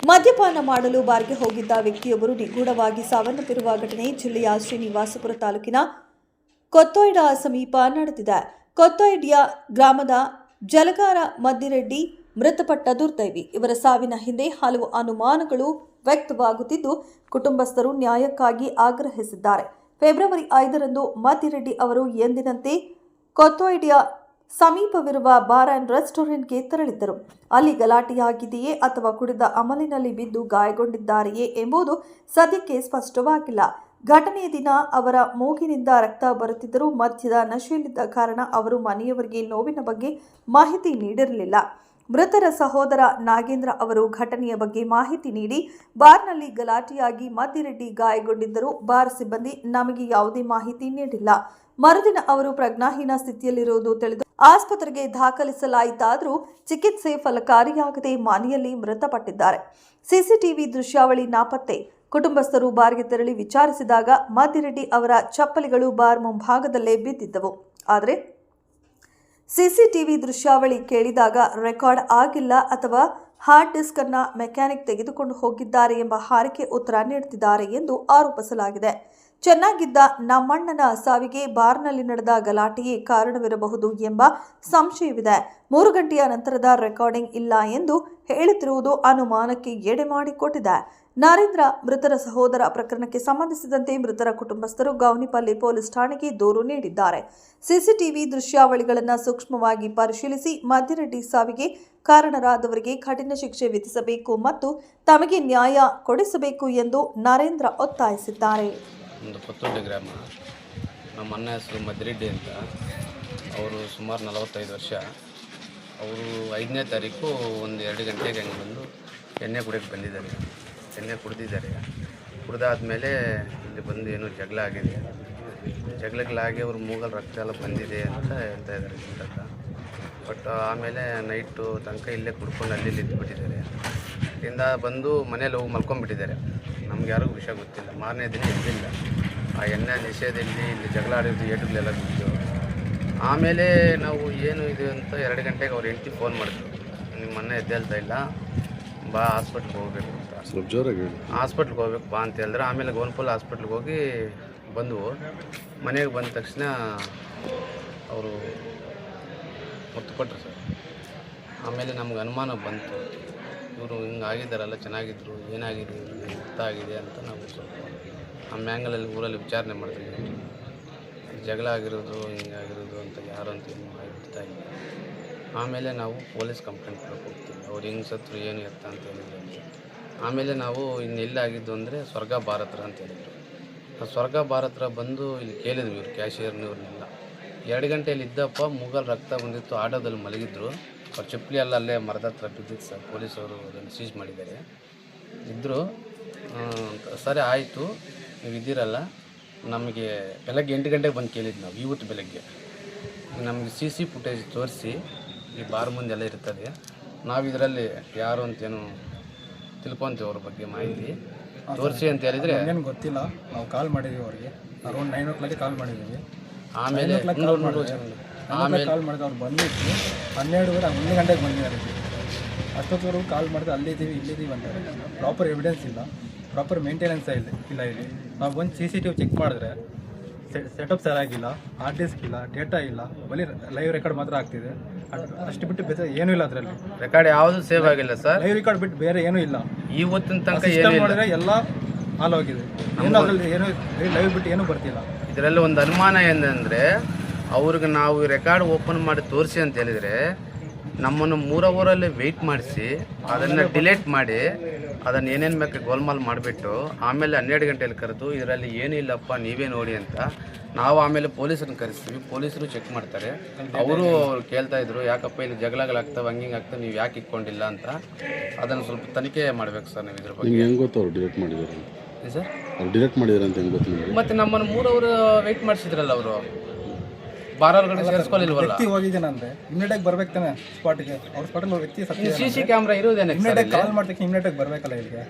ಮದ್ಯಪಾನ ಮಾಡಲು ಬಾರ್ಗೆ ಹೋಗಿದ್ದ ವ್ಯಕ್ತಿಯೊಬ್ಬರು ನಿಗೂಢವಾಗಿ ಸಾವನ್ನಪ್ಪಿರುವ ಘಟನೆ ಜಿಲ್ಲೆಯ ಶ್ರೀನಿವಾಸಪುರ ತಾಲೂಕಿನ ಕೊತ್ತೋಯ್ಡ ಸಮೀಪ ನಡೆದಿದೆ. ಕೊತ್ತೋಯ್ಡಿಯ ಗ್ರಾಮದ ಜಲಗಾರ ಮದ್ದಿರೆಡ್ಡಿ ಮೃತಪಟ್ಟ ದುರ್ದೈವಿ. ಇವರ ಸಾವಿನ ಹಿಂದೆ ಹಲವು ಅನುಮಾನಗಳು ವ್ಯಕ್ತವಾಗುತ್ತಿದ್ದು, ಕುಟುಂಬಸ್ಥರು ನ್ಯಾಯಕ್ಕಾಗಿ ಆಗ್ರಹಿಸಿದ್ದಾರೆ. ಫೆಬ್ರವರಿ 5ರಂದು ಮದ್ದಿರೆಡ್ಡಿ ಅವರು ಎಂದಿನಂತೆ ಕೊತ್ತೋಯ್ಡಿಯ ಸಮೀಪವಿರುವ ಬಾರ್ ಅಂಡ್ ರೆಸ್ಟೋರೆಂಟ್ಗೆ ತೆರಳಿದ್ದರು. ಅಲ್ಲಿ ಗಲಾಟೆಯಾಗಿದೆಯೇ ಅಥವಾ ಕುಡಿದ ಅಮಲಿನಲ್ಲಿ ಬಿದ್ದು ಗಾಯಗೊಂಡಿದ್ದಾರೆಯೇ ಎಂಬುದು ಸದ್ಯಕ್ಕೆ ಸ್ಪಷ್ಟವಾಗಿಲ್ಲ. ಘಟನೆಯ ದಿನ ಅವರ ಮೂಗಿನಿಂದ ರಕ್ತ ಬರುತ್ತಿದ್ದರೂ ಮದ್ಯದ ನಶೆಯಲ್ಲಿದ್ದ ಕಾರಣ ಅವರು ಮನೆಯವರಿಗೆ ನೋವಿನ ಬಗ್ಗೆ ಮಾಹಿತಿ ನೀಡಿರಲಿಲ್ಲ. ಮೃತರ ಸಹೋದರ ನಾಗೇಂದ್ರ ಅವರು ಘಟನೆಯ ಬಗ್ಗೆ ಮಾಹಿತಿ ನೀಡಿ, ಬಾರ್ನಲ್ಲಿ ಗಲಾಟೆಯಾಗಿ ಮದ್ದಿರೆಡ್ಡಿ ಗಾಯಗೊಂಡಿದ್ದರು. ಬಾರ್ ಸಿಬ್ಬಂದಿ ನಮಗೆ ಯಾವುದೇ ಮಾಹಿತಿ ನೀಡಿಲ್ಲ. ಮರುದಿನ ಅವರು ಪ್ರಜ್ಞಾಹೀನ ಸ್ಥಿತಿಯಲ್ಲಿರುವುದು ತಿಳಿದು ಆಸ್ಪತ್ರೆಗೆ ದಾಖಲಿಸಲಾಯಿತಾದರೂ ಚಿಕಿತ್ಸೆ ಫಲಕಾರಿಯಾಗದೆ ಮನೆಯಲ್ಲಿ ಮೃತಪಟ್ಟಿದ್ದಾರೆ. ಸಿಸಿಟಿವಿ ದೃಶ್ಯಾವಳಿ ನಾಪತ್ತೆ. ಕುಟುಂಬಸ್ಥರು ಬಾರ್ಗೆ ತೆರಳಿ ವಿಚಾರಿಸಿದಾಗ ಮದ್ದಿರೆಡ್ಡಿ ಅವರ ಚಪ್ಪಲಿಗಳು ಬಾರ್ ಮುಂಭಾಗದಲ್ಲೇ ಬಿದ್ದಿದ್ದವು. ಆದರೆ ಸಿಸಿಟಿವಿ ದೃಶ್ಯಾವಳಿ ಕೇಳಿದಾಗ ರೆಕಾರ್ಡ್ ಆಗಿಲ್ಲ ಅಥವಾ ಹಾರ್ಡ್ ಡಿಸ್ಕ್ ಅನ್ನು ಮೆಕ್ಯಾನಿಕ್ ತೆಗೆದುಕೊಂಡು ಹೋಗಿದ್ದಾರೆ ಎಂಬ ಹಾರಿಕೆ ಉತ್ತರ ನೀಡುತ್ತಿದ್ದಾರೆ ಎಂದು ಆರೋಪಿಸಲಾಗಿದೆ. ಚೆನ್ನಾಗಿದ್ದ ನಮ್ಮಣ್ಣನ ಸಾವಿಗೆ ಬಾರ್ನಲ್ಲಿ ನಡೆದ ಗಲಾಟೆಯೇ ಕಾರಣವಿರಬಹುದು ಎಂಬ ಸಂಶಯವಿದೆ. 3 ಗಂಟೆಯ ನಂತರದ ರೆಕಾರ್ಡಿಂಗ್ ಇಲ್ಲ ಎಂದು ಹೇಳುತ್ತಿರುವುದು ಅನುಮಾನಕ್ಕೆ ಎಡೆ ಮಾಡಿಕೊಟ್ಟಿದೆ. ನರೇಂದ್ರ ಮೃತರ ಸಹೋದರ ಪ್ರಕರಣಕ್ಕೆ ಸಂಬಂಧಿಸಿದಂತೆ ಮೃತರ ಕುಟುಂಬಸ್ಥರು ಗೌನಿಪಲ್ಲಿ ಪೊಲೀಸ್ ಠಾಣೆಗೆ ದೂರು ನೀಡಿದ್ದಾರೆ. ಸಿಸಿಟಿವಿ ದೃಶ್ಯಾವಳಿಗಳನ್ನು ಸೂಕ್ಷ್ಮವಾಗಿ ಪರಿಶೀಲಿಸಿ ಮದ್ದಿರೆಡ್ಡಿ ಸಾವಿಗೆ ಕಾರಣರಾದವರಿಗೆ ಕಠಿಣ ಶಿಕ್ಷೆ ವಿಧಿಸಬೇಕು ಮತ್ತು ತಮಗೆ ನ್ಯಾಯ ಕೊಡಿಸಬೇಕು ಎಂದು ನರೇಂದ್ರ ಒತ್ತಾಯಿಸಿದ್ದಾರೆ. ಒಂದು ಕೊತ್ತೋಡ್ಡಿ ಗ್ರಾಮ. ನಮ್ಮ ಅಣ್ಣ ಹೆಸರು ಮದ್ದಿರೆಡ್ಡಿ ಅಂತ. ಅವರು ಸುಮಾರು 45 ವರ್ಷ. ಅವರು 5ನೇ ತಾರೀಕು ಒಂದು 2 ಗಂಟೆಗೆ ಹಂಗೆ ಬಂದು ಎಣ್ಣೆ ಕುಡಿಯೋಕ್ಕೆ ಬಂದಿದ್ದಾರೆ. ಎಣ್ಣೆ ಕುಡಿದಿದ್ದಾರೆ. ಕುಡಿದಾದ್ಮೇಲೆ ಇಲ್ಲಿ ಬಂದು ಏನೋ ಜಗಳ ಆಗಿದೆ. ಜಗಳಗಳಾಗಿ ಅವ್ರ ಮೂಗಲ್ಲಿ ರಕ್ತ ಎಲ್ಲ ಬಂದಿದೆ ಅಂತ ಹೇಳ್ತಾ ಇದ್ದಾರೆ ಅಂತ. ಬಟ್ ಆಮೇಲೆ ನೈಟು ತನಕ ಇಲ್ಲೇ ಕುಡ್ಕೊಂಡು ಅಲ್ಲಿ ಇದ್ದುಬಿಟ್ಟಿದ್ದಾರೆ. ಇಲ್ಲಿಂದ ಬಂದು ಮನೇಲಿ ಹೋಗಿ ಮಲ್ಕೊಂಡ್ಬಿಟ್ಟಿದ್ದಾರೆ. ನಮ್ಗೆ ಯಾರಿಗೂ ವಿಷಯ ಗೊತ್ತಿಲ್ಲ. ಮಾರನೇ ದಿನ ಎದ್ದಿಲ್ಲ. ಆ ಎಣ್ಣೆ ನಿಷೇಧದಲ್ಲಿ ಇಲ್ಲಿ ಜಗಳ ಆಡಿದ್ದು ಏಟುಗಳೆಲ್ಲ ಬಿದ್ದು. ಆಮೇಲೆ ನಾವು ಏನು ಇದು ಅಂತ 2 ಗಂಟೆಗೆ ಅವ್ರ ಹೆಂಡತಿ ಫೋನ್ ಮಾಡಿದ್ರು, ನಿಮ್ಮ ಅಣ್ಣ ಎದ್ದೇಳ್ತಾ ಇಲ್ಲ, ಬಾ ಹಾಸ್ಪಿಟ್ಲ್ಗೆ ಹೋಗ್ಬೇಕು ಅಂತ. ಸ್ವಲ್ಪ ಜೋರಾಗಿ ಹಾಸ್ಪಿಟ್ಲ್ಗೆ ಹೋಗ್ಬೇಕು ಬಾ ಅಂತ ಹೇಳಿದ್ರೆ ಆಮೇಲೆ ಗೋನ್ಪುಲ್ ಹಾಸ್ಪಿಟ್ಲ್ಗೆ ಹೋಗಿ ಬಂದವು. ಮನೆಗೆ ಬಂದ ತಕ್ಷಣ ಅವರು ಹೊತ್ತುಕೊಟ್ರು ಸರ್. ಆಮೇಲೆ ನಮ್ಗೆ ಅನುಮಾನ ಬಂತು, ಇವರು ಹಿಂಗೆ ಆಗಿದ್ದಾರಲ್ಲ, ಚೆನ್ನಾಗಿದ್ರು, ಏನಾಗಿದೆ ಇವ್ರಿಗೆ ಗೊತ್ತಾಗಿದೆ ಅಂತ ನಾವು ಸ್ವಲ್ಪ ಆ ಮ್ಯಾಂಗಲಲ್ಲಿ ಊರಲ್ಲಿ ವಿಚಾರಣೆ ಮಾಡ್ತೀವಿ. ಜಗಳ ಆಗಿರೋದು ಹಿಂಗಾಗಿರೋದು ಅಂತ ಯಾರು ಅಂತ ಏನು ಆಗಿಬಿಡ್ತಾ ಇಲ್ಲ. ಆಮೇಲೆ ನಾವು ಪೊಲೀಸ್ ಕಂಪ್ಲೇಂಟ್ ಕೊಡೋಕೆ ಹೋಗ್ತೀವಿ. ಅವ್ರು ಹೆಂಗೆ ಸತ್ರು ಏನು ಎತ್ತ ಅಂತ ಹೇಳಿದ್ರು. ಆಮೇಲೆ ನಾವು ಇನ್ನೆಲ್ಲಾಗಿದ್ದು ಅಂದರೆ ಸ್ವರ್ಗ ಭಾರತ್ರ ಅಂತ ಹೇಳಿದ್ರು. ಆ ಸ್ವರ್ಗ ಭಾರತ್ರ ಬಂದು ಇಲ್ಲಿ ಕೇಳಿದ್ವಿ ಇವ್ರು ಕ್ಯಾಶಿಯರ್ನವ್ರನ್ನೆಲ್ಲ. 2 ಗಂಟೆಯಲ್ಲಿ ಇದ್ದಪ್ಪ, ಮೂಗಲ್ಲಿ ರಕ್ತ ಬಂದಿತ್ತು, ಆಟೋದಲ್ಲಿ ಮಲಗಿದ್ರು. ಅವ್ರ ಚಪ್ಪಲಿ ಎಲ್ಲ ಅಲ್ಲೇ ಮರದ ಹತ್ರ ಬಿದ್ದಿತ್ತು ಸರ್. ಪೊಲೀಸವರು ಅದನ್ನು ಸೀಜ್ ಮಾಡಿದ್ದಾರೆ. ಇದ್ದರು. ಸರಿ ಆಯಿತು, ನೀವು ಇದ್ದೀರಲ್ಲ, ನಮಗೆ ಬೆಳಗ್ಗೆ 8 ಗಂಟೆಗೆ ಬಂದು ಕೇಳಿದ್ದು ನಾವು ಇವತ್ತು ಬೆಳಗ್ಗೆ. ನಮಗೆ CC ಫುಟೇಜ್ ತೋರಿಸಿ, ಈ ಬಾರ್ ಮುಂದೆಲ್ಲ ಇರ್ತದೆ, ನಾವು ಇದರಲ್ಲಿ ಯಾರು ಅಂತೇನು ತಿಳ್ಕೊತೀವಿ, ಅವ್ರ ಬಗ್ಗೆ ಮಾಹಿತಿ ತೋರಿಸಿ ಅಂತ ಹೇಳಿದರೆ ಏನು ಗೊತ್ತಿಲ್ಲ. ನಾವು ಕಾಲ್ ಮಾಡಿದ್ದೀವಿ ಅವ್ರಿಗೆ, ಅರೌಂಡ್ 9 o'clock ಕಾಲ್ ಮಾಡಿದ್ದೀವಿ. ಆಮೇಲೆ ಕಾಲ್ ಮಾಡಿದ್ರೆ ಅವ್ರು ಬಂದಿದ್ದು 12 1 ಗಂಟೆಗೆ ಬಂದಿದ್ದಾರೆ. ಅಷ್ಟೊತ್ತವರೆಗೂ ಕಾಲ್ ಮಾಡಿದ್ರೆ ಅಲ್ಲಿದ್ದೀವಿ ಇಲ್ಲಿದ್ದೀವಿ ಅಂತಾರೆ. ಪ್ರಾಪರ್ ಎವಿಡೆನ್ಸ್ ಇಲ್ಲ, ಪ್ರಾಪರ್ ಮೇಂಟೆನೆನ್ಸ್ ಇಲ್ಲ ಇಲ್ಲಿ. ನಾವು ಬಂದು CCTV ಚೆಕ್ ಮಾಡಿದ್ರೆ ಸೆಟಪ್ ಸರಿಯಾಗಿಲ್ಲ, ಹಾರ್ಡ್ ಡಿಸ್ಕ್ ಇಲ್ಲ, ಡೇಟಾ ಇಲ್ಲ, ಬರೀ ಲೈವ್ ರೆಕಾರ್ಡ್ ಮಾತ್ರ ಆಗ್ತಿದೆ. ಅಷ್ಟು ಬಿಟ್ಟು ಬೇರೆ ಏನೂ ಇಲ್ಲ. ಅದರಲ್ಲಿ ರೆಕಾರ್ಡ್ ಯಾವುದು ಸೇವ್ ಆಗಿಲ್ಲ ಸರ್. ಲೈವ್ ರೆಕಾರ್ಡ್ ಬಿಟ್ಟು ಬೇರೆ ಏನೂ ಇಲ್ಲ. ಇವತ್ತಿನ ತನಕ ಮಾಡಿದ್ರೆ ಎಲ್ಲ ಹಾಲ್ ಹೋಗಿದೆ. ಏನೋ ಅದರಲ್ಲಿ ಏನೂ ಲೈವ್ ಬಿಟ್ಟು ಏನೂ ಬರ್ತಿಲ್ಲ. ಇದರಲ್ಲಿ ಒಂದು ಅನುಮಾನ ಏನಂದರೆ, ಅವ್ರಿಗೆ ನಾವು ರೆಕಾರ್ಡ್ ಓಪನ್ ಮಾಡಿ ತೋರಿಸಿ ಅಂತ ಹೇಳಿದರೆ ನಮ್ಮನ್ನು 3 ಅವರಲ್ಲಿ ವೆಯ್ಟ್ ಮಾಡಿಸಿ ಅದನ್ನು ಡಿಲೇಟ್ ಮಾಡಿ ಅದನ್ನು ಏನೇನು ಬೇಕು ಗೋಲ್ಮಾಲ್ ಮಾಡಿಬಿಟ್ಟು ಆಮೇಲೆ 12 ಗಂಟೆಯಲ್ಲಿ ಕರೆದು ಇದರಲ್ಲಿ ಏನೂ ಇಲ್ಲಪ್ಪ ನೀವೇ ನೋಡಿ ಅಂತ ನಾವು ಆಮೇಲೆ ಪೊಲೀಸರನ್ನ ಕರೆಸ್ತೀವಿ. ಪೊಲೀಸರು ಚೆಕ್ ಮಾಡ್ತಾರೆ. ಅವರು ಕೇಳ್ತಾ ಇದ್ರು, ಯಾಕಪ್ಪ ಇಲ್ಲಿ ಜಗಳಗಳಾಗ್ತವೆ, ಹಂಗಿಂಗೆ ಆಗ್ತವೆ, ನೀವು ಯಾಕೆ ಇಟ್ಕೊಂಡಿಲ್ಲ ಅಂತ. ಅದನ್ನು ಸ್ವಲ್ಪ ತನಿಖೆ ಮಾಡಬೇಕು ಸರ್ ನೀವು ಇದ್ರ ಬಗ್ಗೆ. ಹೆಂಗೆ ಗೊತ್ತು ಅವ್ರು ಡಿಲೇಟ್ ಮಾಡಿದ್ದಾರೆ ಸರ್? ಅವ್ರು ಡಿಲೇಟ್ ಮಾಡಿದ್ದಾರೆ ಅಂತ ಹೆಂಗೆ ಗೊತ್ತು? ಮತ್ತು ನಮ್ಮನ್ನು 3 ಅವರು ವೆಯ್ಟ್ ಮಾಡಿಸಿದ್ರಲ್ಲ ಅವರು, ಬಾರೊಳಗಡೆ ಸೇರಿಸ್ಕೊಳ್ಳಿಲ್ವಲ್ಲ. ವ್ಯಕ್ತಿ ಹೋಗಿದ್ದೇನಂದ್ರೆ ಇಮ್ಮಿಡಿಯೇಟ್ ಬರ್ಬೇಕು ತಾನೆ ಸ್ಪಾಟ್ಗೆ. ಅವ್ರ ಸ್ಪಾಟಲ್ಲಿ ವ್ಯಕ್ತಿ ಸತ್ಯ CC ಕ್ಯಾಮ್ರಾ ಇರೋದೇನೆ. ಇಮ್ಮಿಡಿಯೇಟ್ ಕಾಲ್ ಮಾಡ್ತಕ್ಕೆ ಇಮ್ಮಿಡಿಯೇಟ್ ಬರಬೇಕಲ್ಲ ಇಲ್ಲಿಗೆ.